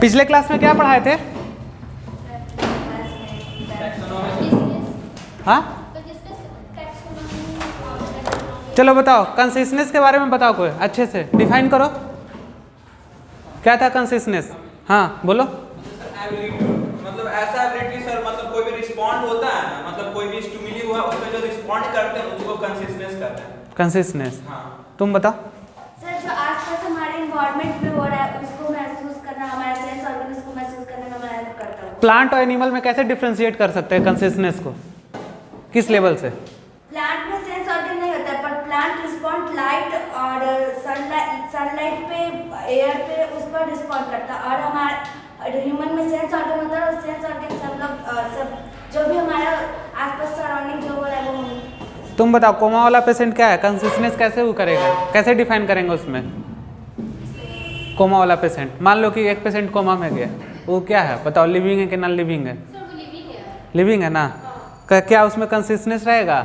पिछले क्लास में क्या पढ़ाए थे? हाँ, चलो बताओ, कंसिस्टेंस के बारे में बताओ, कोई अच्छे से डिफाइन करो, क्या था कंसिस्टेंस? हाँ बोलो। मतलब ऐसा एबिलिटी सर, मतलब कोई भी रिस्पॉन्ड होता है ना, मतलब कोई भी स्टिमुली हुआ उसमें जो रिस्पॉन्ड करते हैं उसको कंसिस्टेंस कहते हैं। कंसिस्टेंस। हाँ। तुम बताओ। सर जो आसपास हमारे एनवायरनमेंट में हो रहा है उसको महसूस करना, हमारे सेंस ऑर्गन्स को महसूस करने में मदद करता है। प्लांट और एनिमल में कैसे डिफ्रेंशिएट कर सकते हैं कंसिस्टेंस को, किस लेवल से? प्लांट में सेंस ऑर्गन नहीं होता है, पर प्लांट रिस्पॉन्ड लाइट और सनलाइट पे, एयर पे, उस पर रिस्पॉन्ड करता है। और हमारे ह्यूमन में सेंस ऑर्गन होता है, और सेंस ऑर्गन सब लोग सब जो भी हमारा आसपास सराउंडिंग जो हो रहा है वो। तुम बताओ, कोमा वाला पेशेंट क्या है, कंसिस्टेंस कैसे वो करेगा, कैसे डिफाइन करेंगे उसमें? कोमा वाला पेशेंट, मान लो कि एक पेशेंट कोमा में गया, वो क्या है बताओ, लिविंग है कि नॉन लिविंग है? लिविंग है ना, क्या उसमें कंसिस्टेंस रहेगा?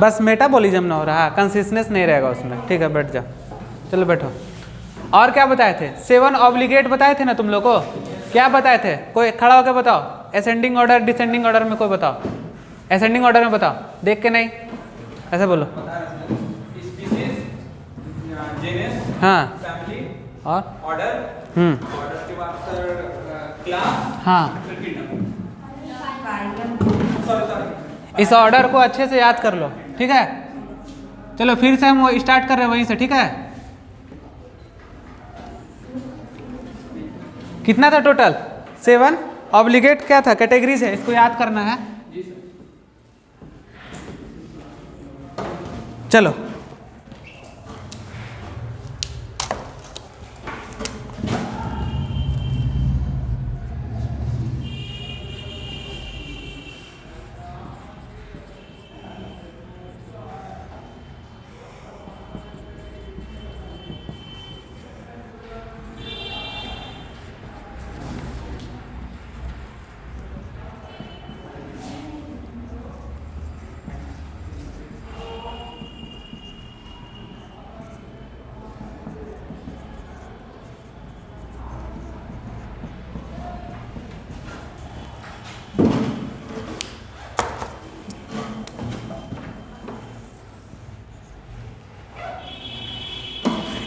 बस मेटाबॉलिज्म ना हो रहा, कंसिस्टेंस नहीं रहेगा उसमें। ठीक है, बैठ जाओ, चलो बैठो। और क्या बताए थे? 7 ऑब्लिगेट बताए थे ना तुम लोग को, क्या बताए थे? कोई खड़ा होकर बताओ, असेंडिंग ऑर्डर डिसेंडिंग ऑर्डर में कोई बताओ, असेंडिंग ऑर्डर में बताओ, देख के नहीं, ऐसे बोलो। हाँ, फैमिली और ऑर्डर, ऑर्डर के बाद सर क्लास, हाँ, फिर किंगडम। इस ऑर्डर को अच्छे से याद कर लो, ठीक है? चलो फिर से हम वो स्टार्ट कर रहे हैं वहीं से, ठीक है? कितना था टोटल? 7 ऑब्लिगेट क्या था, कैटेगरीज है, इसको याद करना है। चलो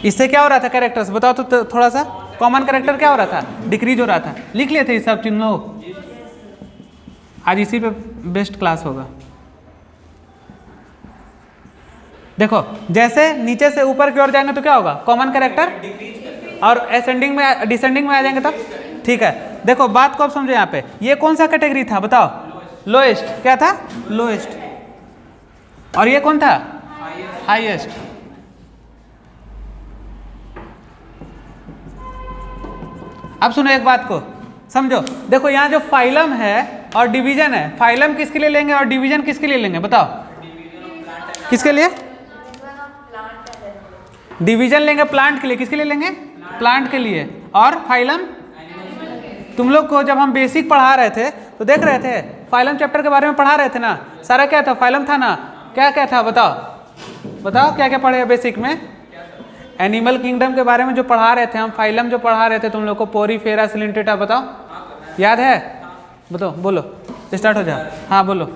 इससे क्या हो रहा था, कैरेक्टर्स बताओ तो थोड़ा सा। कॉमन कैरेक्टर क्या हो रहा था, डिक्रीज हो रहा था, लिख लिए थे ये सब चिन्ह लोग। आज इसी पे बेस्ट क्लास होगा। देखो जैसे नीचे से ऊपर की ओर जाएंगे तो क्या होगा, कॉमन कैरेक्टर, और असेंडिंग में डिसेंडिंग में आ जाएंगे तब। ठीक है, देखो बात को अब समझो, यहाँ पे ये कौन सा कैटेगरी था बताओ? लोएस्ट। क्या था? लोएस्ट। और ये कौन था? हाईएस्ट। अब सुनो एक बात को समझो, देखो यहाँ जो फाइलम है और डिवीजन है, फाइलम किसके लिए लेंगे और डिवीजन किसके लिए लेंगे बताओ? किसके लिए? डिवीजन लेंगे प्लांट के लिए, किसके लिए लेंगे? प्लांट के लिए। और फाइलम तुम लोग को जब हम बेसिक पढ़ा रहे थे तो देख रहे थे, फाइलम चैप्टर के बारे में पढ़ा रहे थे ना, सारा क्या था, फाइलम था ना, क्या क्या था बताओ? बताओ क्या क्या पढ़े बेसिक में? एनिमल किंगडम के बारे में जो पढ़ा रहे थे हम, फाइलम जो पढ़ा रहे थे तुम लोग को, पोरीफेरा सिलेंट्रेटा, बताओ याद है? बताओ, बोलो, स्टार्ट हो जाओ। हाँ बोलो।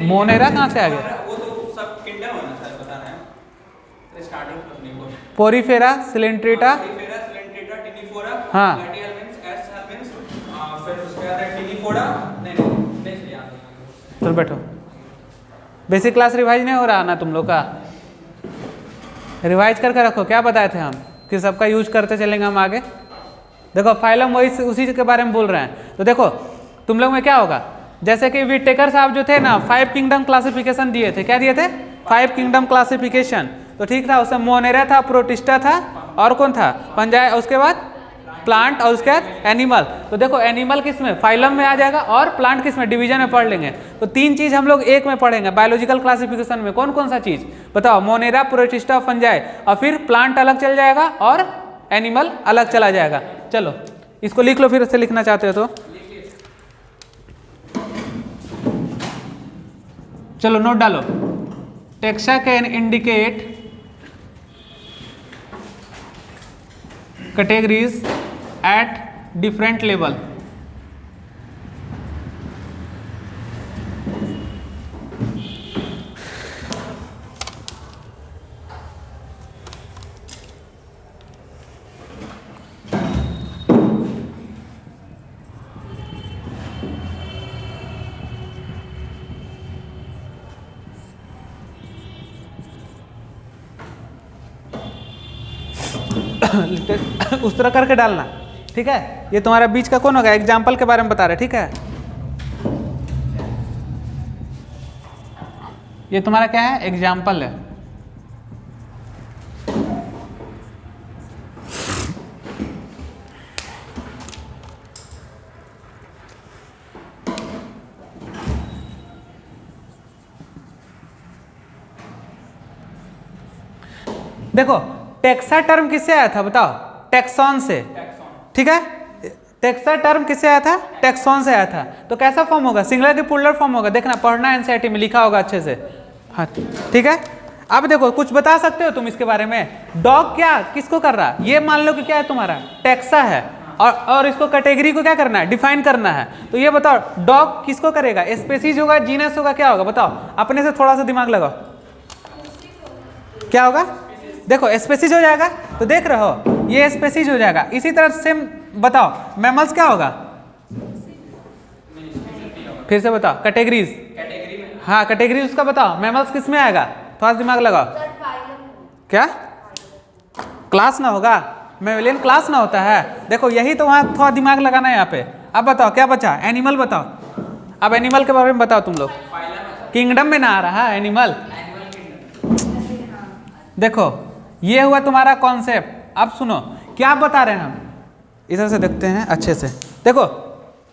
मोनेरा कहाँ से आ गया? वो तो सब किंगडम है ना सर, बता रहे हैं स्टार्टिंग अपने को। Porifera Coelenterata, Porifera Coelenterata, Ctenophora, हाँ, प्लैटिहेल्मिन्थ, एस हेल्मिन्थ, फिर उसके बाद है टिनिफोरा। नहीं याद। चलो बैठो। बेसिक क्लास रिवाइज नहीं हो रहा ना तुम लोग का? रिवाइज करके रखो, क्या बताए थे हम कि सबका यूज करते चलेंगे हम आगे। देखो फाइलम वही उसी के बारे में बोल रहे हैं। तो देखो तुम लोग में क्या होगा, जैसे कि विटेकर साहब जो थे ना 5 किंगडम क्लासिफिकेशन दिए थे, क्या दिए थे? 5 किंगडम क्लासिफिकेशन। तो ठीक था, उसमें मोनेरा था, प्रोटिस्टा था, और कौन था? पंजाय, उसके बाद प्लांट और उसके बाद एनिमल। तो देखो एनिमल किस में, फाइलम में आ जाएगा, और प्लांट किस में, डिवीजन में पढ़ लेंगे। तो 3 चीज हम लोग एक में पढ़ेंगे बायोलॉजिकल क्लासिफिकेशन में। कौन कौन सा चीज बताओ, मोनेरा, प्रोटिस्टा, फंजाई, और फिर प्लांट अलग चल जाएगा और एनिमल अलग चला जाएगा। चलो इसको लिख लो, फिर से लिखना चाहते हो तो चलो नोट डालो। Taxa can indicate categories at different level. उस तरह करके डालना, ठीक है। ये तुम्हारा बीच का कौन होगा, एग्जाम्पल के बारे में बता रहे, ठीक है। ये तुम्हारा क्या है, एग्जाम्पल है। देखो टेक्सा टर्म किससे आया था बताओ, टेक्सॉन से, ठीक है। टेक्सा टर्म किससे आया था, टेक्सॉन से आया था। तो कैसा फॉर्म होगा, सिंगुलर की प्लूरल फॉर्म होगा, देखना पढ़ना एनसीईआरटी में लिखा होगा अच्छे से, हाँ ठीक है। अब देखो कुछ बता सकते हो तुम इसके बारे में, डॉग क्या किसको कर रहा है, ये मान लो कि क्या है तुम्हारा टेक्सा है, और इसको कैटेगरी को क्या करना है, डिफाइन करना है। तो ये बताओ डॉग किसको करेगा, स्पेसीज होगा, जीनस होगा, क्या होगा बताओ, अपने से थोड़ा सा दिमाग लगाओ, क्या होगा। देखो स्पेसीज हो जाएगा, तो देख रहे हो ये स्पेसीज हो जाएगा। इसी तरह सेम बताओ मैमल्स क्या होगा, फिर से बताओ कैटेगरीज, हाँ कैटेगरीज उसका बताओ, मैमल्स किस में आएगा, थोड़ा दिमाग लगाओ। क्या क्लास ना होगा, मैमलियन क्लास ना होता है। देखो यही तो वहाँ थोड़ा दिमाग लगाना है यहाँ पे। अब बताओ क्या बचा, एनिमल बताओ। अब एनिमल के बारे में बताओ तुम लोग, किंगडम में ना आ रहा है एनिमल। देखो ये हुआ तुम्हारा कॉन्सेप्ट। अब सुनो क्या बता रहे हैं हम, इधर से देखते हैं अच्छे से। देखो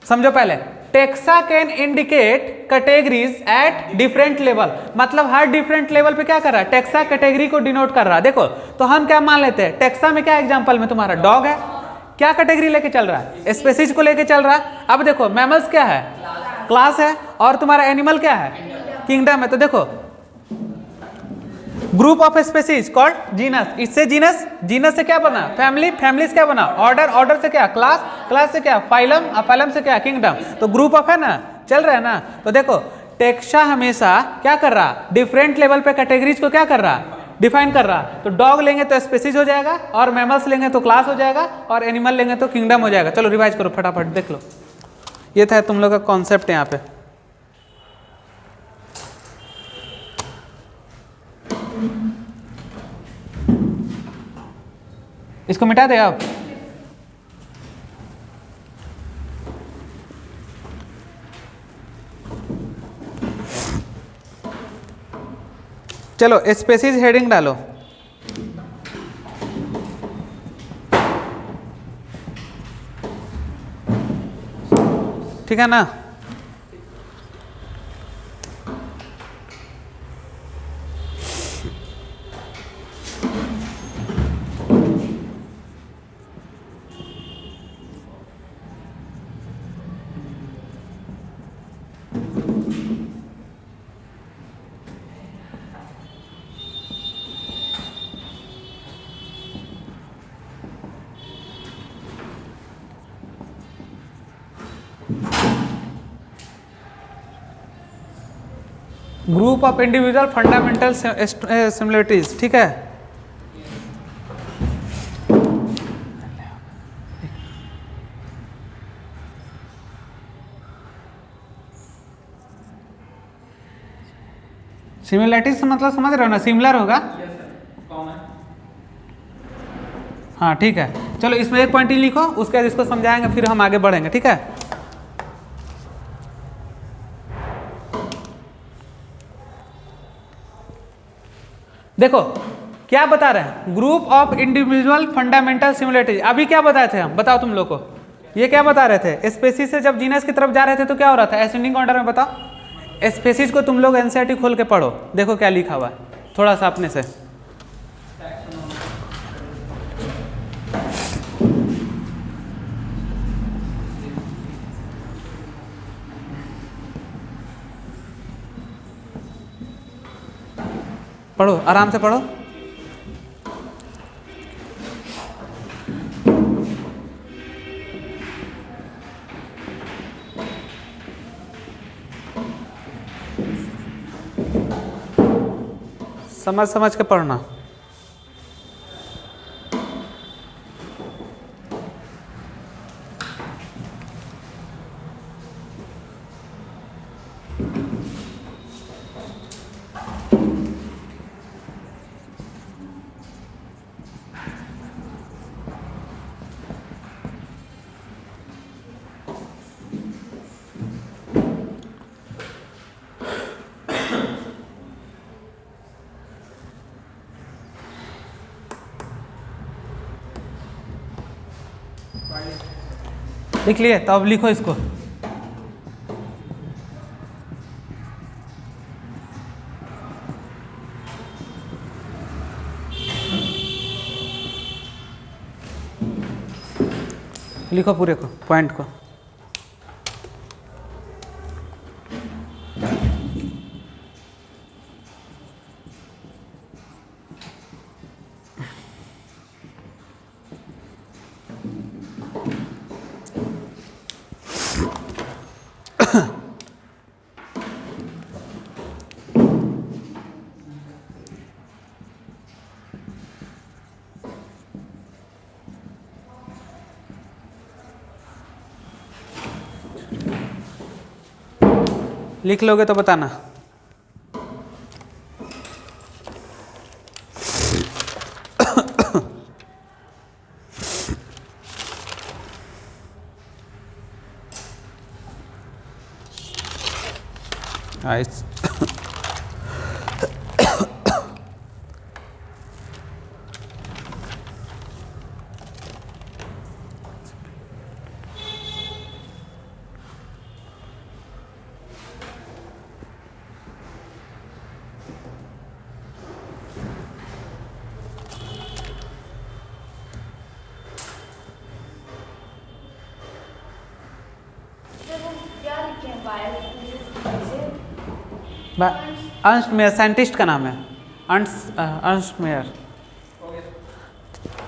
समझो पहले, taxa can indicate categories at different level, मतलब हर डिफरेंट लेवल पे क्या कर रहा है, टेक्सा कैटेगरी को डिनोट कर रहा है। देखो तो हम क्या मान लेते हैं, टेक्सा में क्या एग्जांपल में तुम्हारा डॉग है, क्या कैटेगरी लेके चल रहा है, स्पेसीज को लेके चल रहा है। अब देखो मैमल्स क्या है, क्लास है, और तुम्हारा एनिमल क्या है, किंगडम है। तो देखो group of species called genus, इससे जीनस, जीनस से क्या बना फैमिली, फैमिली से क्या बना ऑर्डर, ऑर्डर से क्या क्लास, क्लास से क्या फाइलम, फाइलम से क्या किंगडम। तो ग्रुप ऑफ है ना, चल रहा है ना। तो देखो टेक्सा हमेशा क्या कर रहा, डिफरेंट लेवल पे कैटेगरीज को क्या कर रहा, डिफाइन कर रहा। तो डॉग लेंगे तो स्पेसीज हो जाएगा, और मैमल्स लेंगे तो क्लास हो जाएगा, और एनिमल लेंगे तो किंगडम हो जाएगा। चलो रिवाइज करो फटाफट, देख लो ये था तुम लोग का कॉन्सेप्ट यहाँ पे। इसको मिटा दे आप। चलो स्पेसीज हेडिंग डालो। ठीक है ना। Group of individual fundamental similarities, ठीक है। सिमिलरिटीज से मतलब समझ रहे हो ना, सिमिलर होगा, हाँ ठीक है। चलो इसमें एक पॉइंट ही लिखो, उसके बाद इसको समझाएंगे, फिर हम आगे बढ़ेंगे, ठीक है। देखो क्या बता रहे हैं, group of individual fundamental similarities. अभी क्या बताए थे हम, बताओ तुम लोग को, ये क्या बता रहे थे, स्पेसीज से जब जीनस की तरफ जा रहे थे तो क्या हो रहा था, असेंडिंग ऑर्डर में। बताओ स्पेसीज को तुम लोग एनसीईआरटी खोल के पढ़ो, देखो क्या लिखा हुआ है थोड़ा सा अपने से। पढ़ो, आराम से पढ़ो। समझ समझ के पढ़ना। लिख लिए, तो अब लिखो इसको। लिखो पूरे को, पॉइंट को। लिख लोगे तो बताना। आइस अर्नस्ट मेयर साइंटिस्ट का नाम है, अर्नस्ट मेयर।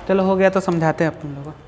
चलो हो गया तो समझाते हैं अपन लोगों को।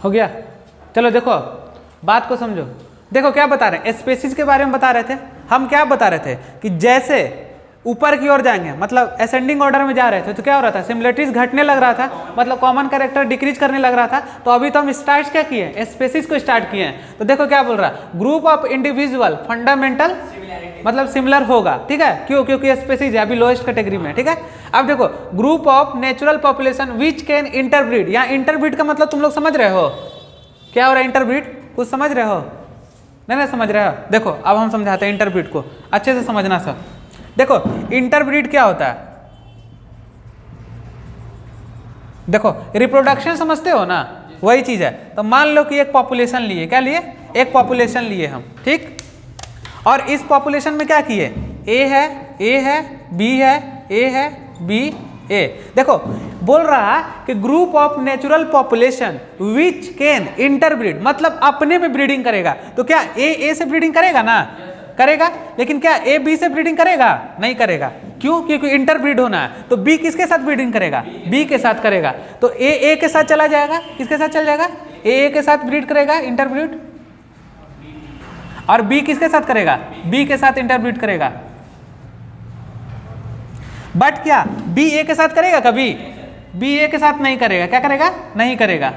हो गया, चलो देखो बात को समझो। देखो क्या बता रहे हैं, स्पेसीज के बारे में बता रहे थे हम। क्या बता रहे थे कि जैसे ऊपर की ओर जाएंगे, मतलब असेंडिंग ऑर्डर में जा रहे थे, तो क्या हो रहा था, सिमिलरिटीज घटने लग रहा था, मतलब कॉमन कैरेक्टर डिक्रीज करने लग रहा था। तो अभी तो हम स्टार्ट क्या किए, स्पेसीज को स्टार्ट किए हैं। तो देखो क्या बोल रहा है, ग्रुप ऑफ इंडिविजुअल फंडामेंटल मतलब सिमिलर होगा, ठीक है, क्यों, क्योंकि स्पेसीज है अभी लोएस्ट कैटेगरी में, ठीक है। अब देखो group of natural population which can interbreed. यहाँ इंटरब्रीड का मतलब तुम लोग समझ रहे हो क्या हो रहा है, इंटरब्रीड कुछ समझ रहे हो, नहीं समझ रहे हो। देखो अब हम समझाते हैं इंटरब्रीड को, अच्छे से समझना सब। देखो इंटरब्रीड क्या होता है, देखो रिप्रोडक्शन समझते हो ना, वही चीज है। तो मान लो कि एक पॉपुलेशन लिए, क्या लिए, एक पॉपुलेशन लिए हम, ठीक। और इस पॉपुलेशन में क्या किए, ए है, बी है, ए है, बी, ए। देखो बोल रहा है कि group of natural population which can interbreed, मतलब अपने में ब्रीडिंग करेगा। तो क्या ए से ब्रीडिंग करेगा ना, करेगा, लेकिन क्या ए बी से ब्रीडिंग करेगा, नहीं करेगा। क्यों, क्योंकि इंटरब्रीड होना है। तो बी किसके साथ ब्रीडिंग करेगा, बी के साथ करेगा। तो ए के साथ चला जाएगा, किसके साथ चल जाएगा, ए के साथ ब्रीड करेगा, इंटरब्रीड। और बी किसके साथ करेगा, बी के साथ इंटरब्रीड करेगा। बट क्या बी ए के साथ करेगा कभी, बी ए के साथ नहीं करेगा, क्या करेगा, नहीं करेगा।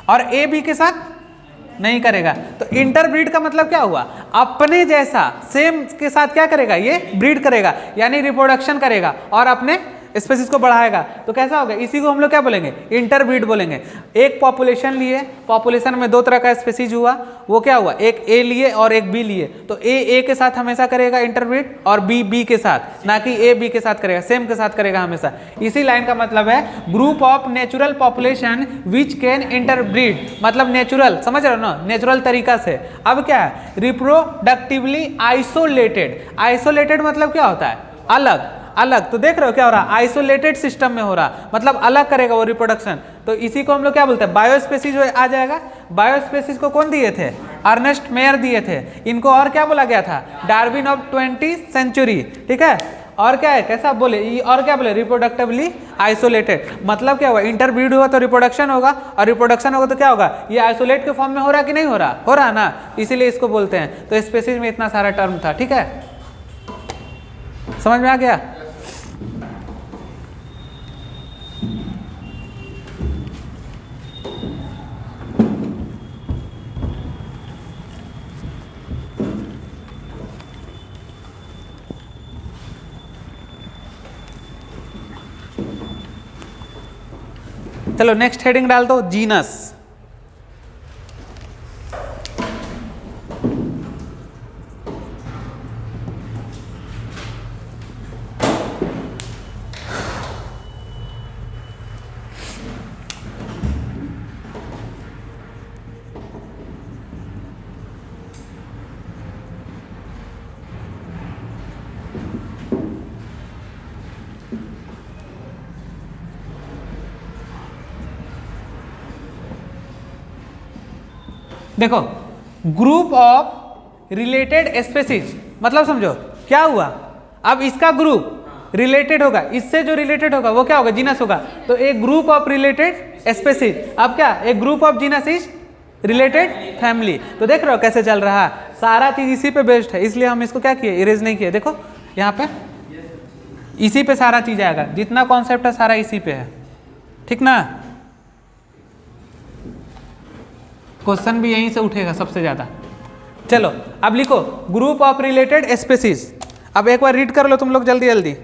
और ए बी के साथ नहीं करेगा। तो इंटरब्रीड का मतलब क्या हुआ, अपने जैसा सेम के साथ क्या करेगा, ये ब्रीड करेगा, यानी रिप्रोडक्शन करेगा और अपने स्पेसीज को बढ़ाएगा। तो कैसा होगा, इसी को हम लोग क्या बोलेंगे, इंटरब्रीड बोलेंगे। एक पॉपुलेशन लिए, पॉपुलेशन में दो तरह का स्पेसीज हुआ, वो क्या हुआ, एक ए लिए और एक बी लिए। तो ए के साथ हमेशा करेगा इंटरब्रीड और बी के साथ, ना कि ए बी के साथ करेगा, सेम के साथ करेगा हमेशा। इसी लाइन का मतलब है group of natural population which can interbreed, मतलब नेचुरल, समझ रहे हो ना, नेचुरल तरीका से। अब क्या है, रिप्रोडक्टिवली आइसोलेटेड। आइसोलेटेड मतलब क्या होता है, अलग अलग। तो देख रहे हो क्या हो रहा, आइसोलेटेड सिस्टम में हो रहा, मतलब अलग करेगा वो रिप्रोडक्शन। तो इसी को हम लोग क्या बोलते हैं, बायोस्पेसीज आ जाएगा। बायोस्पेसीज को कौन दिए थे, अर्नेस्ट मेयर दिए थे। इनको और क्या बोला गया था, डार्विन ऑफ 20th सेंचुरी, ठीक है। और क्या है, कैसा बोले, और क्या बोले, रिप्रोडक्टिवली आइसोलेटेड। मतलब क्या हुआ, इंटरब्रीड हुआ तो रिप्रोडक्शन होगा, और रिप्रोडक्शन होगा तो क्या होगा, ये आइसोलेट के फॉर्म में हो रहा कि नहीं हो रहा, हो रहा ना, इसीलिए इसको बोलते हैं। तो स्पेसीज में इतना सारा टर्म था, ठीक है, समझ में आ गया। चलो नेक्स्ट हेडिंग डाल दो, जीनस। देखो, ग्रुप ऑफ रिलेटेड स्पेसीज, मतलब समझो क्या हुआ, अब इसका ग्रुप रिलेटेड होगा, इससे जो रिलेटेड होगा वो क्या होगा, जीनस होगा। तो एक ग्रुप ऑफ रिलेटेड स्पेसीज, अब क्या, एक group of genus is related family. तो देख रहे हो कैसे चल रहा है, सारा चीज इसी पे बेस्ड है, इसलिए हम इसको क्या किए, इरेज नहीं किए। देखो यहाँ पे इसी पे सारा चीज आएगा, जितना कॉन्सेप्ट है सारा इसी पे है, ठीक ना। क्वेश्चन भी यहीं से उठेगा सबसे ज्यादा। चलो अब लिखो ग्रुप ऑफ रिलेटेड स्पेसीज। अब एक बार रीड कर लो तुम लोग जल्दी जल्दी।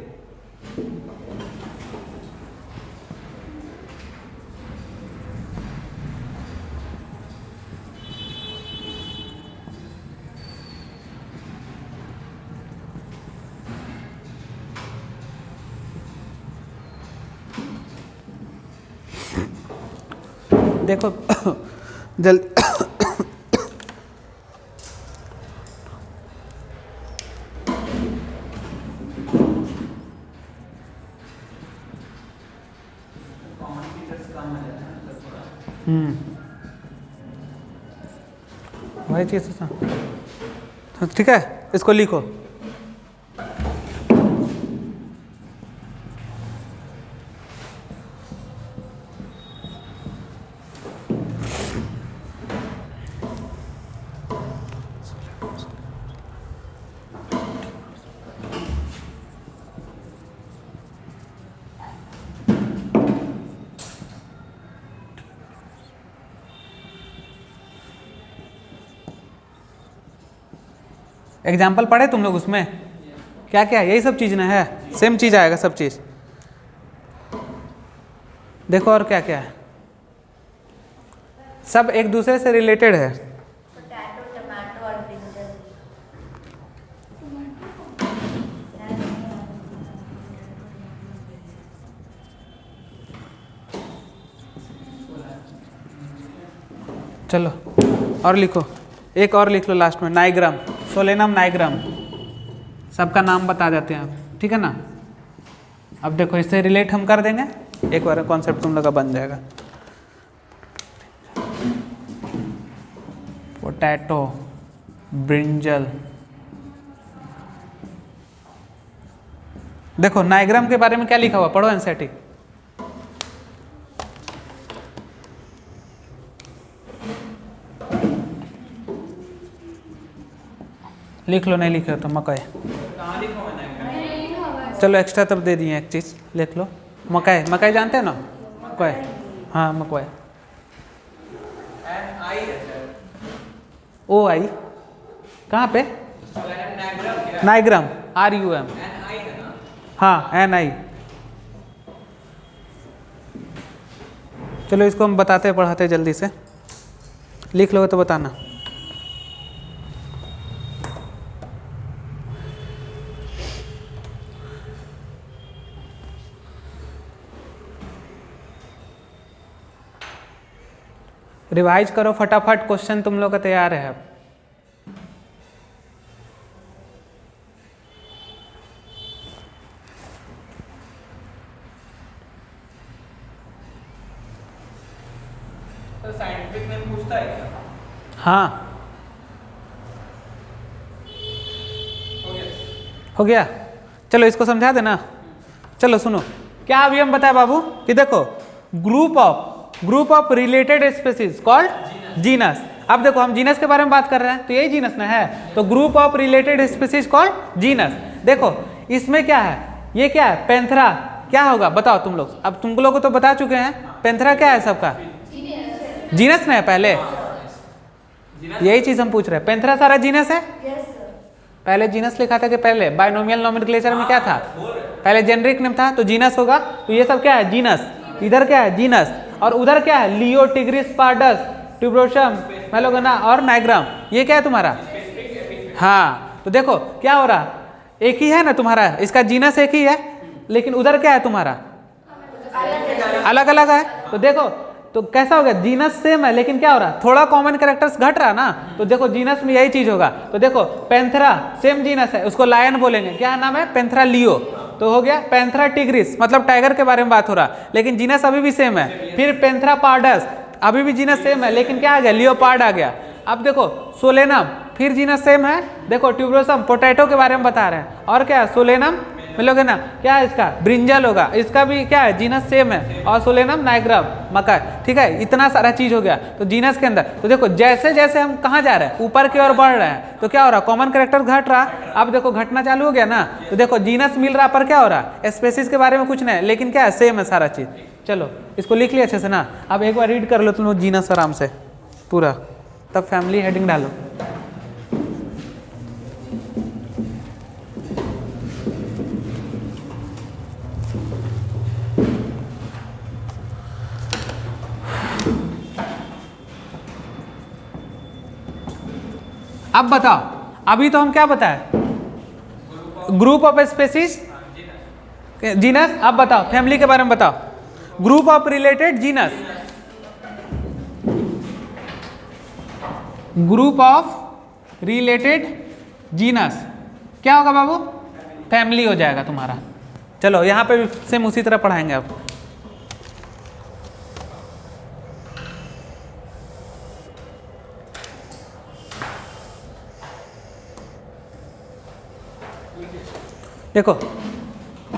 देखो जल्दी वही चीज तो ठीक है, इसको लिखो। एग्जाम्पल पढ़े तुम लोग उसमें, क्या क्या यही सब चीज़ ना है, सेम चीज़ आएगा सब चीज़। देखो और क्या क्या है, सब एक दूसरे से रिलेटेड है। पोटैटो, टमाटो और ब्रिंजल। चलो और लिखो, एक और लिख लो लास्ट में, नाइग्राम, सोलेनम नाइग्राम, सबका नाम बता देते हैं आप, ठीक है ना। अब देखो इससे रिलेट हम कर देंगे, एक बार कॉन्सेप्ट तुम लोग का बन जाएगा। पोटैटो, ब्रिंजल, देखो नाइग्राम के बारे में क्या लिखा हुआ, पढ़ो एनसीईआरटी। लिख लो, नहीं लिखे हो तो मकई। कहाँ लिखा मैंने? चलो एक्स्ट्रा तब दे दिए एक चीज़, लिख लो। मकई, मकई जानते हैं ना? मकई, हाँ मकई। NI है सर। OI कहाँ पे? नाइग्राम, RUM। NI है ना? हाँ NI। चलो इसको हम बताते पढ़ाते जल्दी से, लिख लो तो बताना। रिवाइज करो फटाफट, क्वेश्चन तुम लोग का तैयार है अब। तो साइंटिफिक नेम पूछता है क्या? हाँ हो गया। चलो इसको समझा देना। चलो सुनो, क्या अभी हम बताए बाबू कि देखो group of related species called genus. अब देखो हम जीनस के बारे में बात कर रहे हैं, तो यही जीनस ना है, तो group of related species called genus. देखो इसमें क्या है, ये क्या है, पैंथरा। क्या होगा बताओ तुम लोग, अब तुम लोग को तो बता चुके हैं, पैंथरा क्या है सबका? जीनस ना है पहले, यही चीज हम पूछ रहे हैं। पैंथरा सारा जीनस है? Yes sir. पहले जीनस लिखा था कि पहले बाइनोमियल नोमेनक्लेचर में क्या था, पहले जेनरिक नेम था, तो जीनस होगा। तो ये सब क्या है, जीनस। इधर क्या है, जीनस, और उधर क्या है, लियो, टिग्रिस, पार्डस, ट्यूबरोसम, मेलोगोना और नाइग्राम। ये क्या है तुम्हारा? हाँ, तो देखो क्या हो रहा, एक ही है ना तुम्हारा, इसका जीनस एक ही है, लेकिन उधर क्या है तुम्हारा, अलग अलग है। तो देखो तो कैसा हो गया, जीनस सेम है लेकिन क्या हो रहा, थोड़ा कॉमन कैरेक्टर्स घट रहा ना। तो देखो जीनस में यही चीज होगा। तो देखो पैंथरा सेम जीनस है, उसको लायन बोलेंगे, क्या नाम है, पैंथरा लियो। तो हो गया पैंथरा टिग्रिस, मतलब टाइगर के बारे में बात हो रहा, लेकिन जीनस अभी भी सेम है। फिर पैंथरा पार्डस, अभी भी जीनस सेम है, लेकिन क्या आ गया, लियोपार्ड आ गया। अब देखो सोलेनम, फिर जीनस सेम है। देखो ट्यूबरोसम, पोटैटो के बारे में बता रहे हैं, और क्या है, सोलेनम मिलोगे ना, क्या है इसका, ब्रिंजल होगा, इसका भी क्या है, जीनस सेम है, और सोलेनम, नाइग्राम, मकई। ठीक है, इतना सारा चीज हो गया तो जीनस के अंदर। तो देखो जैसे जैसे हम कहाँ जा रहे हैं, ऊपर की ओर बढ़ रहे हैं, तो क्या हो रहा, कॉमन कैरेक्टर घट रहा। अब देखो घटना चालू हो गया ना, तो देखो जीनस मिल रहा, पर क्या हो रहा, स्पेसीज के बारे में कुछ नहीं, लेकिन क्या है, सेम है सारा चीज। चलो इसको लिख लिया अच्छे से ना। अब एक बार रीड कर लो तुम लोग जीनस आराम से पूरा, तब फैमिली हेडिंग डालो। अब बताओ, अभी तो हम क्या बताए, ग्रुप ऑफ स्पेसीज जीनस। अब बताओ फैमिली के बारे में बताओ, group of related genus, group of related genus क्या होगा बाबू, फैमिली हो जाएगा तुम्हारा। चलो यहाँ पे भी सेम उसी तरह पढ़ाएंगे अब। देखो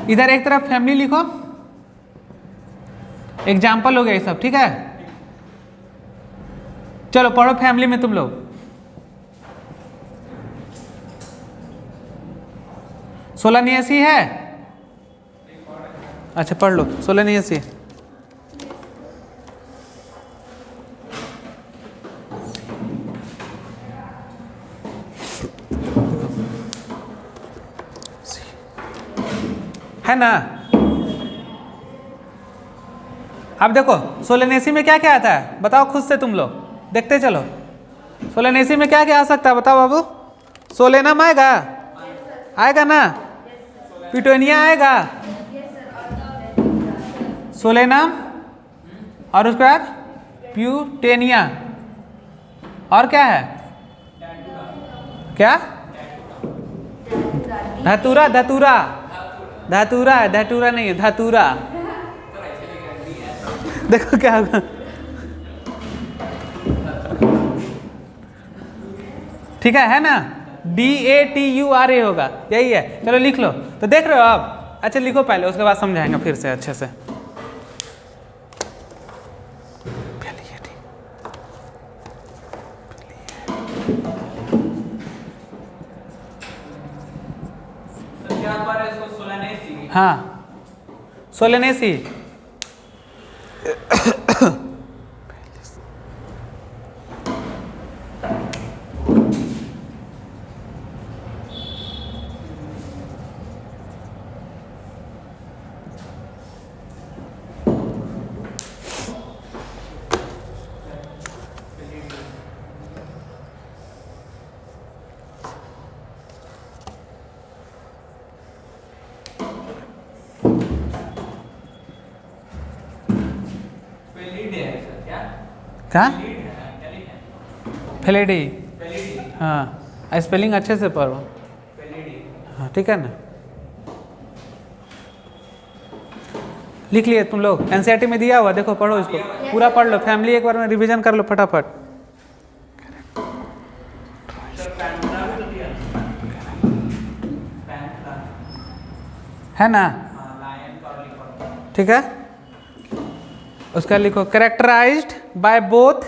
इधर एक तरफ फैमिली लिखो, एग्जाम्पल हो गया ये सब, ठीक है। चलो पढ़ो फैमिली में तुम लोग। सोलानियसी है, अच्छा पढ़ लो सोलानियसी। है ना। अब देखो सोलेनेसी में क्या क्या आता है, बताओ खुद से तुम लोग, देखते चलो। सोलेनेसी में क्या क्या आ सकता है बताओ बाबू। सोलेनम आएगा, आएगा ना, पिटोनिया आएगा, सोलेनम, और उसके बाद प्यूटेनिया, और क्या है, क्या, धतूरा, धतूरा, धातुरा है, धतूरा नहीं है, धातुरा। देखो क्या होगा, ठीक है ना, DATURA होगा, यही है। चलो लिख लो, तो देख रहे हो आप, अच्छा लिखो पहले, उसके बाद समझाएंगे फिर से अच्छे से। हाँ, सोलेनेसी। क्या? फेलिडी। हाँ, स्पेलिंग अच्छे से पढ़ो। हाँ, ठीक है ना। लिख लिए तुम लोग? एनसीईआरटी में दिया हुआ, देखो पढ़ो इसको पूरा पढ़ लो। फैमिली एक बार में रिवीजन कर लो फटाफट। है ना? ठीक है, उसका लिखो कैरेक्टराइज्ड बाय बोथ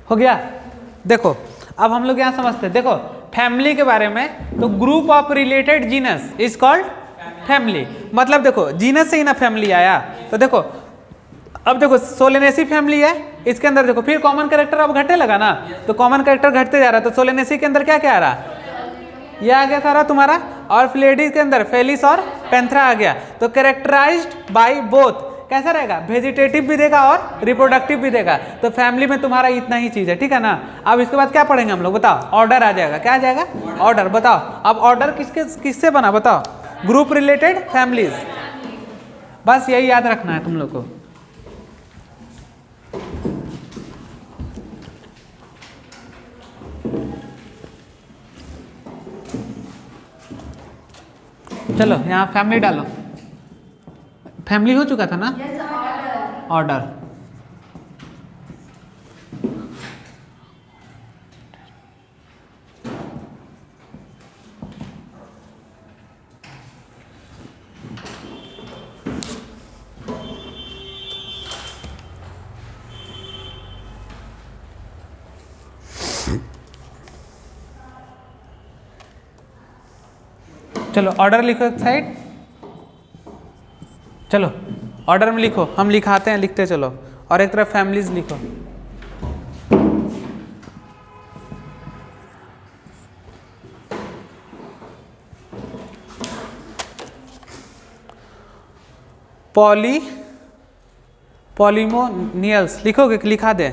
हो गया। देखो अब हम लोग यहाँ समझते हैं। देखो फैमिली के बारे में, तो group of related genus is called family. मतलब देखो जीनस से ही ना फैमिली आया। तो देखो अब देखो सोलेनेसी फैमिली है, इसके अंदर देखो फिर कॉमन कैरेक्टर अब घटने लगा ना, तो कॉमन कैरेक्टर घटते जा रहा है। तो सोलेनेसी के अंदर क्या क्या आ रहा, ये आ गया सारा तुम्हारा, और फ्लेडी के अंदर फेलिस और पैंथरा आ गया। तो कैरेक्टराइज्ड बाय बोथ कैसा रहेगा, वेजिटेटिव भी देगा और रिप्रोडक्टिव भी देगा। तो फैमिली में तुम्हारा इतना ही चीज है, ठीक है ना। अब इसके बाद क्या पढ़ेंगे हम लोग, बताओ। ऑर्डर आ जाएगा, क्या आ जाएगा, ऑर्डर। बताओ अब ऑर्डर किससे बना, बताओ। ग्रुप रिलेटेड फैमिलीज, बस यही याद रखना है तुम लोग को। चलो यहाँ फैमिली डालो। फैमिली हो चुका था ना, ऑर्डर। चलो ऑर्डर लिखो एक साइड। चलो ऑर्डर में लिखो, हम लिखाते हैं, लिखते चलो। और एक तरफ फैमिलीज लिखो। पॉलीमोनियल्स लिखोगे कि लिखा दें,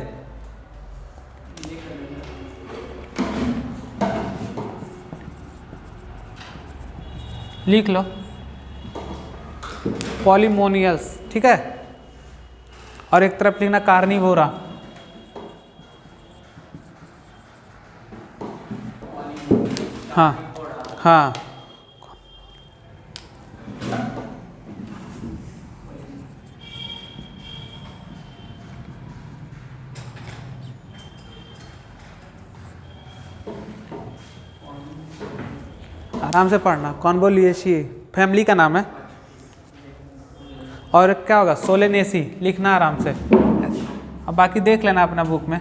लिख लो पॉलीमोनियल्स, ठीक है। और एक तरफ लिखना कार्निवोरा। हाँ हाँ, आराम से पढ़ना। कॉन्वोल्यूशी फैमिली का नाम है। और क्या होगा, सोलेनेसी लिखना आराम से। अब बाकी देख लेना अपना बुक में।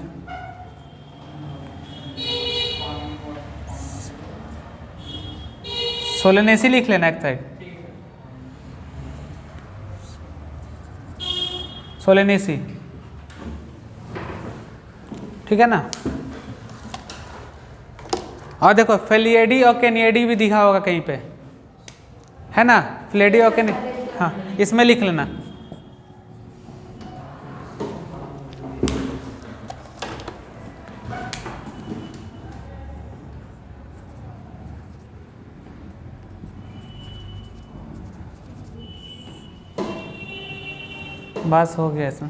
सोलेनेसी लिख लेना एक साइड, सोलेनेसी, ठीक है ना। और देखो फेलिएडी और कैनियडी भी दिखा होगा कहीं पे, है ना, फेलिएडी और कैनियडी, हाँ इसमें लिख लेना। बस हो गया इसमें।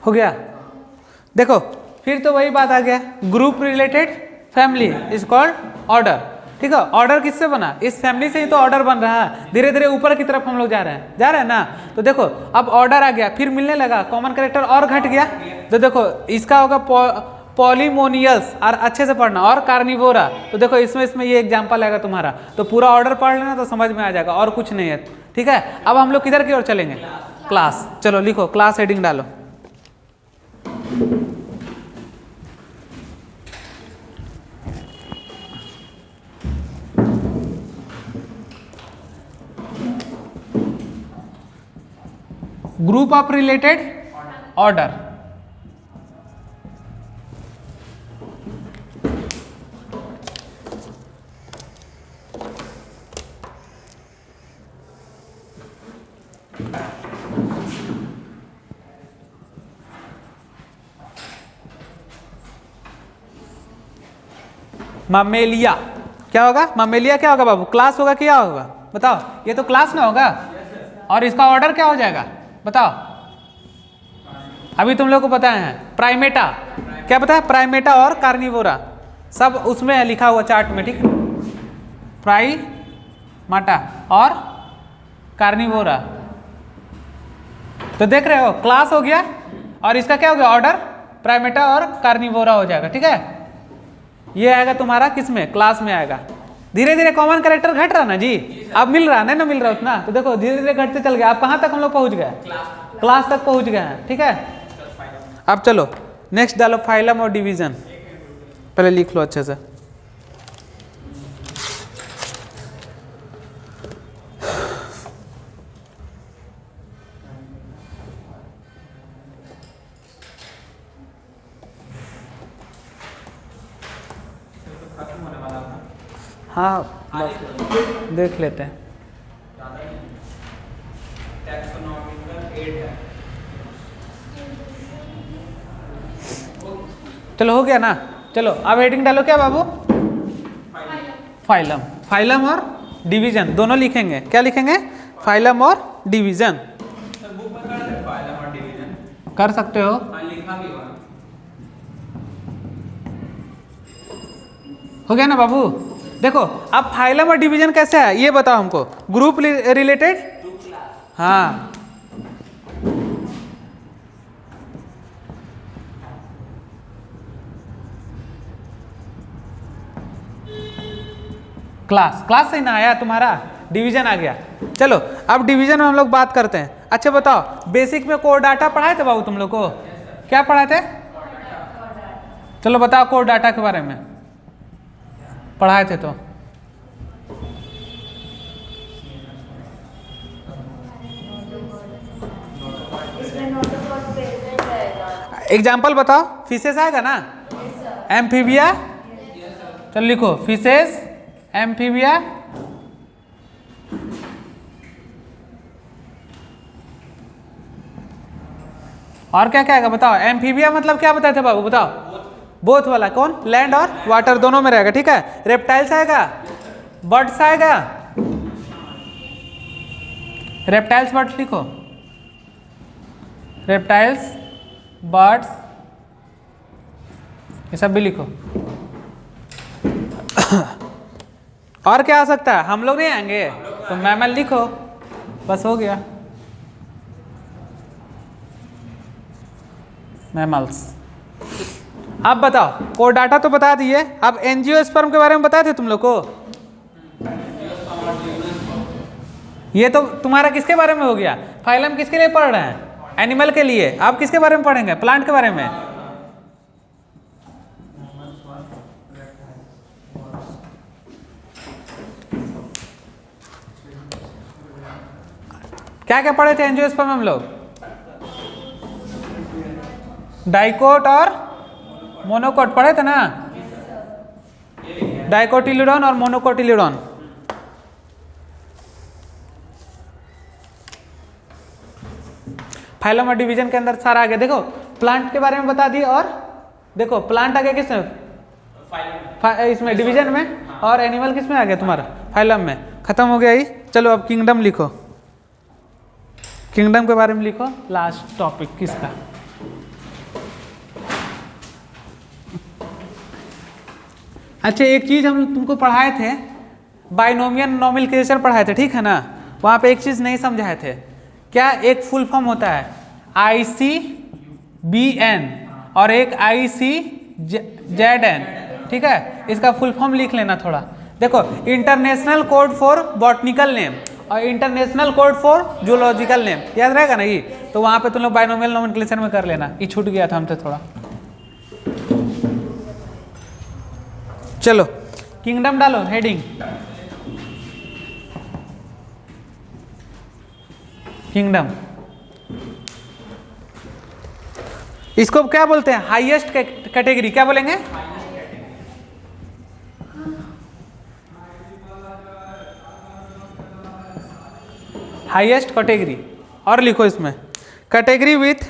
हो गया। देखो फिर तो वही बात आ गया, group related family is called order. ठीक है, ऑर्डर किससे बना, इस फैमिली से ही तो ऑर्डर बन रहा है। धीरे धीरे ऊपर की तरफ हम लोग जा रहे हैं ना। तो देखो अब ऑर्डर आ गया, फिर मिलने लगा, कॉमन कैरेक्टर और घट गया। तो देखो इसका होगा पॉलीमोनियल्स, और अच्छे से पढ़ना, और कार्निवोरा। तो देखो इसमें ये एग्जाम्पल आएगा तुम्हारा, तो पूरा ऑर्डर पढ़ लेना तो समझ में आ जाएगा, और कुछ नहीं है। ठीक है, अब हम लोग किधर की ओर चलेंगे, क्लास। चलो लिखो, क्लास हेडिंग डालो। Group of related order. Mammalia क्या होगा, मामेलिया क्या होगा बाबू, क्लास होगा क्या होगा बताओ, ये तो क्लास ना होगा। और इसका ऑर्डर क्या हो जाएगा बताओ, अभी तुम लोग को पता है प्राइमेटा, क्या पता है, प्राइमेटा और कार्निवोरा सब उसमें है लिखा हुआ चार्ट में। ठीक है, प्राइमाटा और कार्निवोरा। तो देख रहे हो क्लास हो गया, और इसका क्या हो गया ऑर्डर, प्राइमेटा और कार्निवोरा हो जाएगा। ठीक है, ये आएगा तुम्हारा किस में, क्लास में आएगा। धीरे धीरे कॉमन कैरेक्टर घट रहा ना जी, अब मिल रहा नहीं ना, मिल रहा उतना। तो देखो धीरे धीरे घटते चल गया। अब कहाँ तक हम लोग पहुँच गए, क्लास तक पहुँच गए हैं। ठीक है, अब चलो नेक्स्ट डालो, फाइलम और डिवीजन। पहले लिख लो अच्छे से। हाँ बस देख लेते हैं। चलो हो गया ना। चलो अब हेडिंग डालो क्या बाबू, फाइलम। फाइलम और डिवीजन दोनों लिखेंगे। क्या लिखेंगे, फाइलम और डिवीजन। कर सकते हो, हो गया ना बाबू। देखो अब फाइलम और डिवीजन कैसे है ये बताओ हमको, ग्रुप रिलेटेड, हाँ क्लास, क्लास से ना आया तुम्हारा, डिवीजन आ गया। चलो अब डिवीजन में हम लोग बात करते हैं। अच्छा बताओ, बेसिक में कोड डाटा पढ़ाए थे बाबू तुम लोग को, क्या पढ़ाए थे, चलो बताओ कोड डाटा के बारे में पढ़ाए थे तो। एग्जाम्पल बताओ, फिशेस आएगा ना, एम्फीबिया, चलो लिखो फिशेस, एम्फीबिया, और क्या क्या आएगा बताओ। एम्फीबिया मतलब क्या बताए थे बाबू बताओ, बोथ वाला, कौन, लैंड और वाटर दोनों में रहेगा। ठीक है, रेप्टाइल्स आएगा, बर्ड्स आएगा, रेप्टाइल्स बर्ड्स लिखो, रेप्टाइल्स बर्ड्स ये सब भी लिखो। और क्या आ सकता है, हम लोग नहीं आएंगे तो मैमल लिखो, बस हो गया, मैमल्स। अब बताओ, कोड डाटा तो बता दिए, अब एंजियोस्पर्म के बारे में बताए थे तुम लोग को। ये तो तुम्हारा किसके बारे में हो गया, फाइलम किसके लिए पढ़ रहे हैं, एनिमल के लिए। आप किसके बारे में पढ़ेंगे, प्लांट के बारे में। क्या क्या पढ़े थे एंजियोस्पर्म हम लोग, डाइकोट और मोनोकोट पढ़े थे ना, डाइकोटिलिडोन और मोनोकोटिलिडोन। फाइलम और डिवीजन के अंदर सारा आ गया। देखो प्लांट के बारे में बता दिए, और देखो प्लांट आ गया किसमें, इसमें डिवीजन में, और एनिमल किसमें आ गया तुम्हारा, फाइलम में। खत्म हो गया ही। चलो अब किंगडम लिखो, किंगडम के बारे में लिखो, लास्ट टॉपिक किसका। अच्छा एक चीज हम तुमको पढ़ाए थे, बाइनोमियल नोमेनक्लेचर पढ़ाए थे, ठीक है ना। वहां पे एक चीज नहीं समझाए थे, क्या एक फुल फॉर्म होता है ICBN और एक ICZN, ठीक है। इसका फुल फॉर्म लिख लेना थोड़ा। देखो international code for botanical name और international code for zoological name, याद रहेगा ना ये। तो वहां पे तुम लोग बाइनोमियल नोमेनक्लेचर में कर लेना, ये छूट गया था हमसे थोड़ा। चलो किंगडम डालो हेडिंग, किंगडम। इसको क्या बोलते हैं, हाईएस्ट कैटेगरी, क्या बोलेंगे, हाईएस्ट कैटेगरी। और लिखो इसमें category with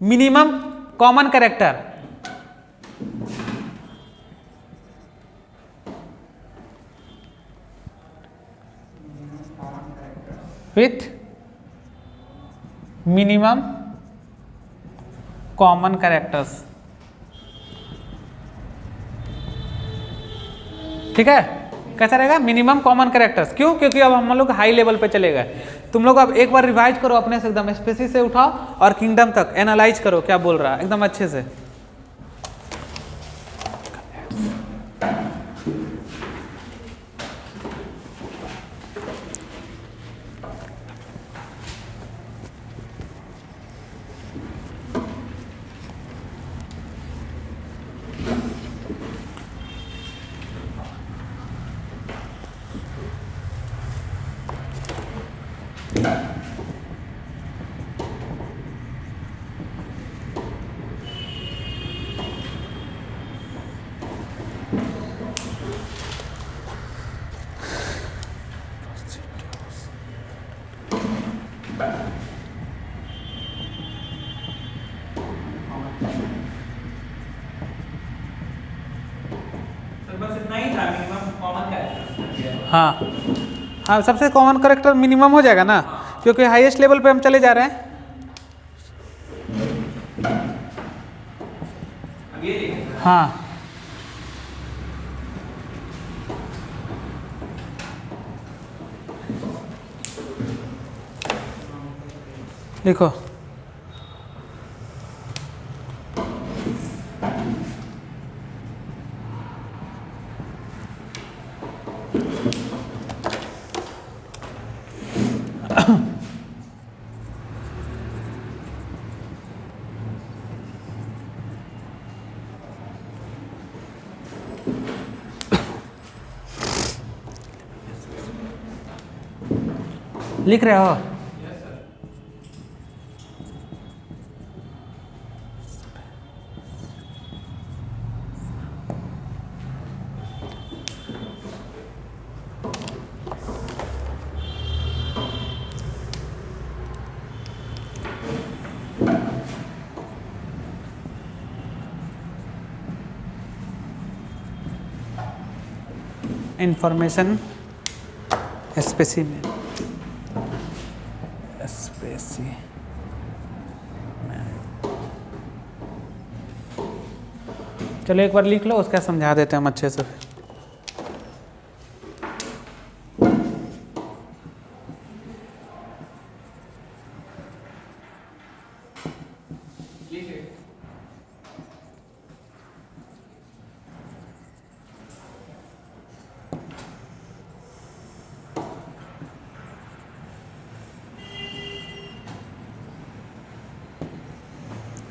minimum common character, with minimum common characters, ठीक है। कैसा रहेगा, मिनिमम कॉमन कैरेक्टर्स। क्यों, क्योंकि अब हम लोग हाई लेवल पे चले गए। तुम लोग अब एक बार रिवाइज करो अपने से, एकदम स्पेसिस से उठाओ और किंगडम तक एनालाइज करो क्या बोल रहा है एकदम अच्छे से। हाँ हाँ, सबसे कॉमन कैरेक्टर मिनिमम हो जाएगा ना, क्योंकि हाईएस्ट लेवल पे हम चले जा रहे हैं। हाँ लिखो, लिख रहे हो। इंफॉर्मेशन स्पेसिमेन, चलो एक बार लिख लो, उसका समझा देते हैं हम अच्छे से।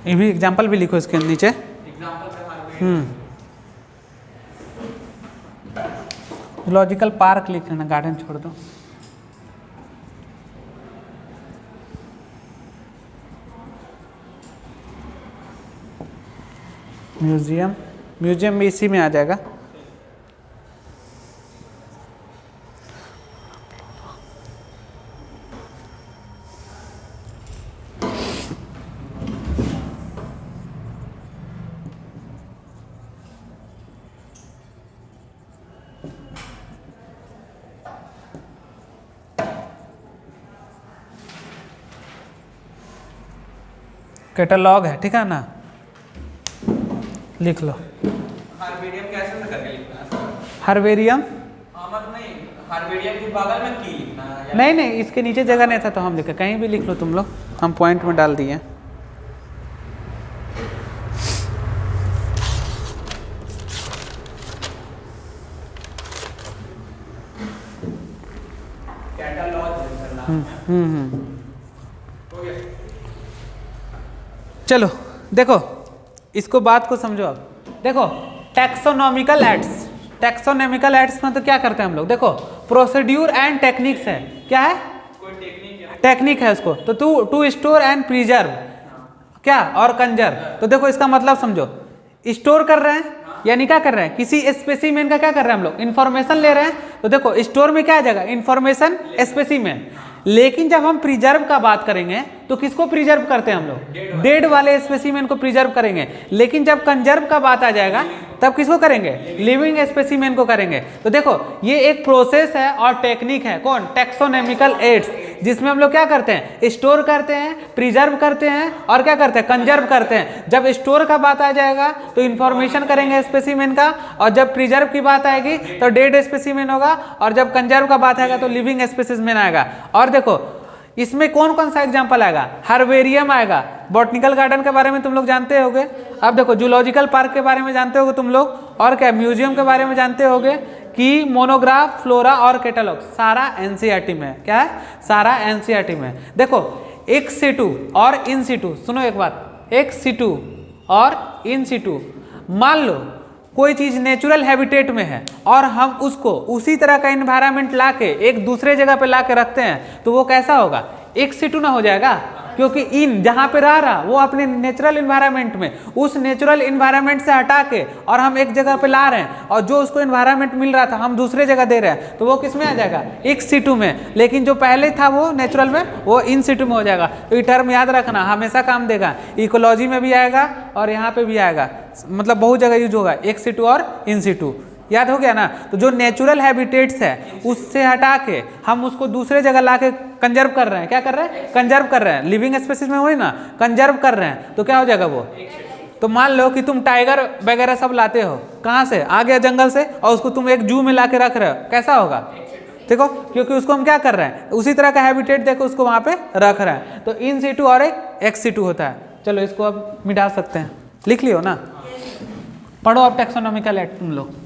ये भी एग्जाम्पल भी लिखो इसके नीचे। एग्जांपल पे हार्वेरियम लॉजिकल पार्क लिख लेना, गार्डन छोड़ दो। म्यूजियम, म्यूजियम भी इसी में आ जाएगा। कैटलॉग है, ठीक है ना, लिख लो। हार्वेरियम कैसे से करके लिखना है सर? हार्वेरियम मतलब नहीं, हार्वेरियम के बगल में की लिखना है या नहीं नहीं, इसके नीचे जगह नहीं था तो हम लिखे, कहीं भी लिख लो तुम लोग, हम पॉइंट में डाल दिए। कैटलॉग है सर नाम है। हो गया। चलो देखो, इसको बात को समझो। अब देखो टैक्सोनॉमिकल एड्स, टैक्सोनॉमिकल एड्स में तो क्या करते हैं हम लोग, देखो प्रोसीड्यूर एंड टेक्निक्स है, क्या है, कोई टेक्निक है टेक्निक है उसको, तो टू स्टोर एंड प्रिजर्व क्या और कंजर्व। तो देखो इसका मतलब समझो, स्टोर कर रहे हैं यानी क्या कर रहे हैं, किसी स्पेसिमेन का क्या कर रहे हैं हम लोग, इन्फॉर्मेशन ले रहे हैं। तो देखो स्टोर में क्या आ जाएगा, इन्फॉर्मेशन स्पेसिमेन। लेकिन जब हम प्रिजर्व का बात करेंगे तो किसको प्रिजर्व करते हैं हम लोग, डेड वाले स्पेसिमेन को प्रिजर्व करेंगे। लेकिन जब कंजर्व का बात आ जाएगा तब किसको करेंगे, लिविंग स्पेसिमेन को करेंगे। तो देखो ये एक प्रोसेस है और टेक्निक है, कौन, टैक्सोनॉमिकल एड्स, जिसमें हम लोग क्या करते हैं, स्टोर करते हैं, प्रिजर्व करते हैं और क्या करते हैं, कंजर्व करते हैं। जब स्टोर का बात आ जाएगा तो इन्फॉर्मेशन करेंगे स्पेसिमेन का, और जब प्रिजर्व की बात आएगी तो डेड स्पेसिमेन होगा, और जब कंजर्व का बात आएगा तो लिविंग स्पेसिमेन आएगा। और देखो इसमें कौन कौन सा एग्जाम्पल आएगा, हार्वेरियम आएगा, बॉटनिकल गार्डन के बारे में तुम लोग जानते होगे। अब देखो जूलॉजिकल पार्क के बारे में जानते होगे तुम लोग, और क्या म्यूजियम के बारे में जानते होगे कि मोनोग्राफ, फ्लोरा और कैटलॉग, सारा एनसीईआरटी में है। क्या है, सारा एनसीईआरटी में है। देखो एक्स सिटू और इन सिटू, सुनो एक बात, एक्स सिटू और इन सिटू, मान लो कोई चीज नेचुरल हैबिटेट में है और हम उसको उसी तरह का इन्वायरमेंट लाके एक दूसरे जगह पे लाके रखते हैं, तो वो कैसा होगा, एक्स सिटू ना हो जाएगा, क्योंकि इन जहाँ पे रहा वो अपने नेचुरल इन्वायरमेंट में, उस नेचुरल इन्वायरमेंट से हटा के और हम एक जगह पे ला रहे हैं, और जो उसको इन्वायरमेंट मिल रहा था हम दूसरे जगह दे रहे हैं, तो वो किस में आ जाएगा, एक्स सिटू में। लेकिन जो पहले था वो नेचुरल में, वो इन सिटू में हो जाएगा। तो ये टर्म याद रखना, हमेशा काम देगा, इकोलॉजी में भी आएगा और यहाँ पे भी आएगा, मतलब बहुत जगह यूज होगा, एक्स सिटू और इन सिटू। याद हो गया ना। तो जो नेचुरल हैबिटेट्स है उससे हटा के हम उसको दूसरे जगह ला के कंजर्व कर रहे हैं, क्या कर रहे हैं, कंजर्व कर रहे हैं, लिविंग स्पेसीज में हो ना, कंजर्व कर रहे हैं, तो क्या हो जाएगा वो। तो मान लो कि तुम टाइगर वगैरह सब लाते हो, कहाँ से, आ गया जंगल से, और उसको तुम एक जू में ला के रख रहे हो, कैसा होगा, देखो, क्योंकि उसको हम क्या कर रहे हैं, उसी तरह का हैबिटेट देखो उसको वहाँ पे रख रहे हैं। तो इन सिटू और एक एक्स सिटू होता है। चलो इसको अब मिटा सकते हैं, लिख लियो ना, पढ़ो अब टैक्सोनॉमिकल एक्ट तुम लोग।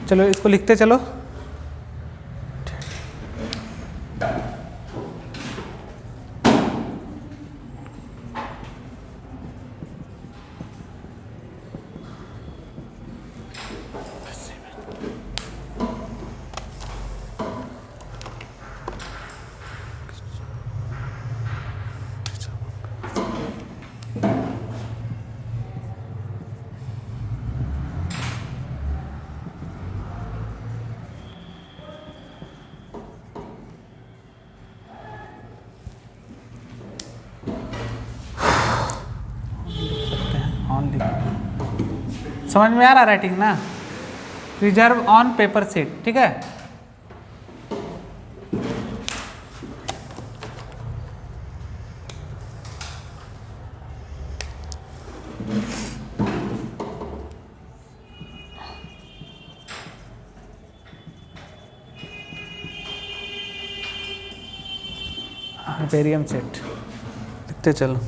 चलो इसको लिखते चलो। समझ में आ रहा राइटिंग ना? प्रिजर्व ऑन पेपर शीट, ठीक है। हर्बेरियम सेट लिखते चलो।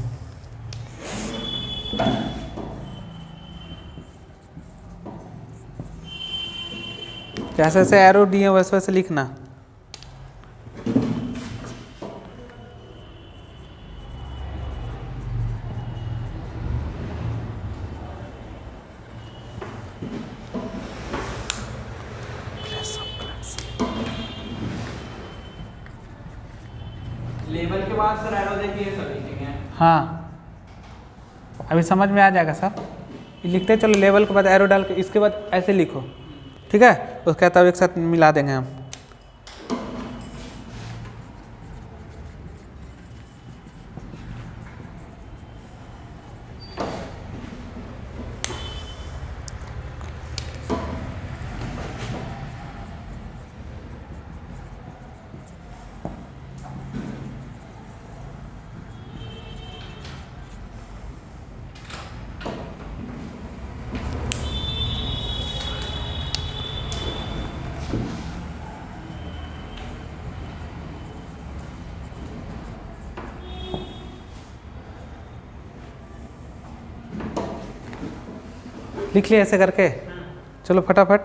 जैसे जैसे एरो दिए वैसे वैसे लिखना। लेवल के बाद सर एरो देखिए सब लिखेंगे। हाँ, अभी समझ में आ जाएगा सब। लिखते चलो, लेवल के बाद एरो डाल के इसके बाद ऐसे लिखो, ठीक है। उसके बाद एक साथ मिला देंगे हम। लिख लिया ऐसे करके, चलो फटाफट।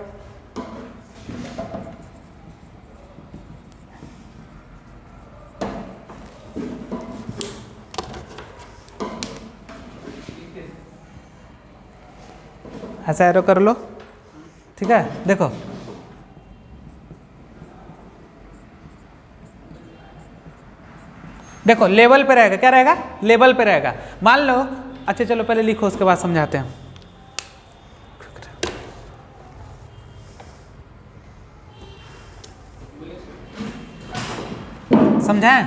ऐसा एरो कर लो, ठीक है। देखो देखो लेवल पे रहेगा, क्या रहेगा? लेवल पे रहेगा। मान लो, अच्छा चलो पहले लिखो, उसके बाद समझाते हैं। समझाएं?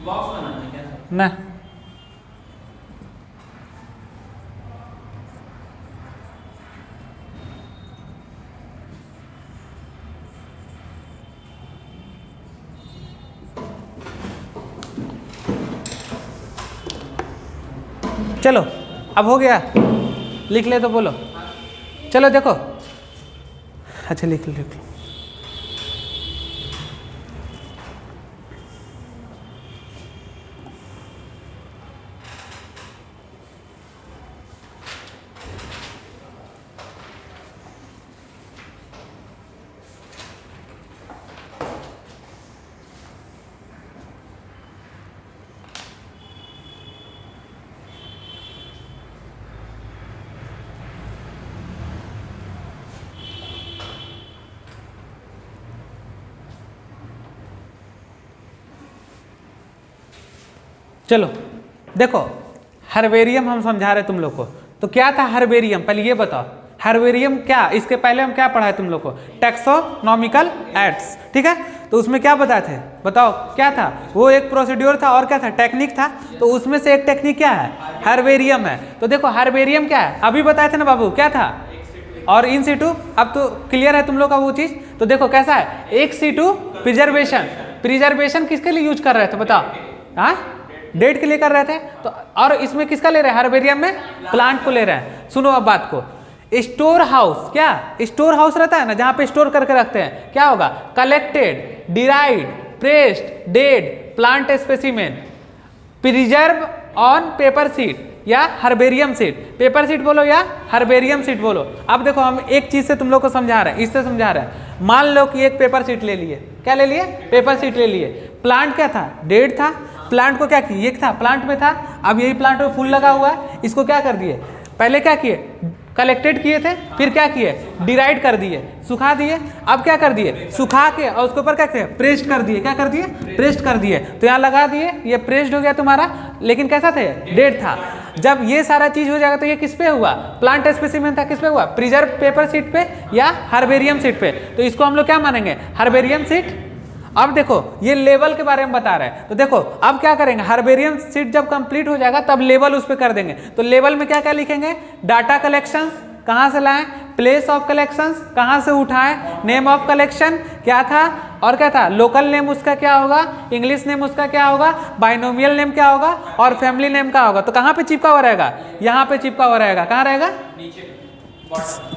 बॉक्स बनाना है क्या सर? ना, चलो अब हो गया। लिख ले तो बोलो। चलो देखो, अच्छा लिख लो लिख लो। चलो देखो, हर्बेरियम हम समझा रहे तुम लोग को। तो क्या था हर्बेरियम, पहले ये बताओ। हर्बेरियम क्या, इसके पहले हम क्या पढ़ाए तुम लोग को? टैक्सोनॉमिकल एक्ट्स, ठीक है। तो उसमें क्या बताए थे, बताओ क्या था? वो एक प्रोसीड्योर था और क्या था? टेक्निक था। तो उसमें से एक टेक्निक क्या है? हर्बेरियम है। तो देखो हर्बेरियम क्या है, अभी बताए थे ना बाबू, क्या था? और इन सीटू, अब तो क्लियर है तुम लोग का वो चीज़। तो देखो कैसा है, एक सीटू प्रिजर्वेशन। प्रिजर्वेशन किसके लिए यूज कर रहे थे बताओ? हाँ, डेट के लिए कर रहे थे। तो और इसमें किसका ले रहे हैं? हर्बेरियम में प्लांट को ले रहे हैं। सुनो अब बात को। स्टोर हाउस, क्या स्टोर हाउस रहता है ना, जहां पे स्टोर करके रखते हैं, क्या होगा? Collected, dried, pressed, dead plant specimen, preserve on paper sheet या हर्बेरियम शीट। पेपर शीट बोलो या हर्बेरियम शीट बोलो। अब देखो हम एक चीज से तुम लोग को समझा रहे हैं, इससे समझा रहे हैं। मान लो कि एक पेपर शीट ले लिए, क्या ले लिए? पेपर शीट ले लिए। प्लांट क्या था? डेड था। प्लांट को क्या किए? एक था प्लांट में था, अब यही प्लांट में फूल लगा हुआ है, इसको क्या कर दिए? पहले क्या किए? कलेक्टेड किए थे, फिर क्या किए? डिराइड कर दिए, सुखा दिए। अब क्या कर दिए? सुखा के और उसके ऊपर क्या किए? प्रेस्ड कर दिए। क्या कर दिए? प्रेस्ड कर दिए। तो यहाँ लगा दिए, ये प्रेस्ड हो गया तुम्हारा। लेकिन कैसा था? डेड था। जब ये सारा चीज हो जाएगा तो ये किस पे हुआ? प्लांट स्पेसिमेन था, किस पे हुआ? प्रिजर्व पेपर शीट पे या हर्बेरियम शीट पे। तो इसको हम लोग क्या मानेंगे? Herbarium sheet. अब देखो ये लेवल के बारे में बता रहा है, तो देखो अब क्या करेंगे, हर्बेरियम सीट जब कंप्लीट हो जाएगा तब लेवल उस पर कर देंगे। तो लेवल में क्या क्या लिखेंगे, डाटा कलेक्शंस कहाँ से लाएं, प्लेस ऑफ कलेक्शंस कहाँ से उठाएं, नेम ऑफ कलेक्शन क्या था और क्या था, लोकल नेम उसका क्या होगा, इंग्लिश नेम उसका क्या होगा, बाइनोमियल नेम क्या होगा और फैमिली नेम क्या होगा। तो कहाँ पे चिपका हुआ रहेगा, यहाँ पे चिपका हुआ रहेगा, कहाँ रहेगा,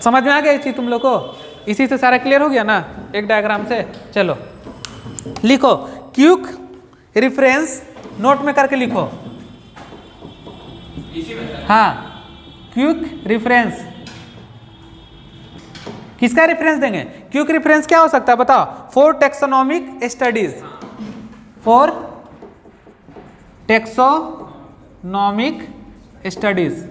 समझ में आ गया ये चीज तुम लोग को। इसी से सारा क्लियर हो गया ना एक डायग्राम से। चलो लिखो क्विक रेफरेंस, नोट में करके लिखो। हाँ क्विक रेफरेंस, किसका रेफरेंस देंगे, क्विक रेफरेंस क्या हो सकता है बताओ, for taxonomic studies, for taxonomic studies.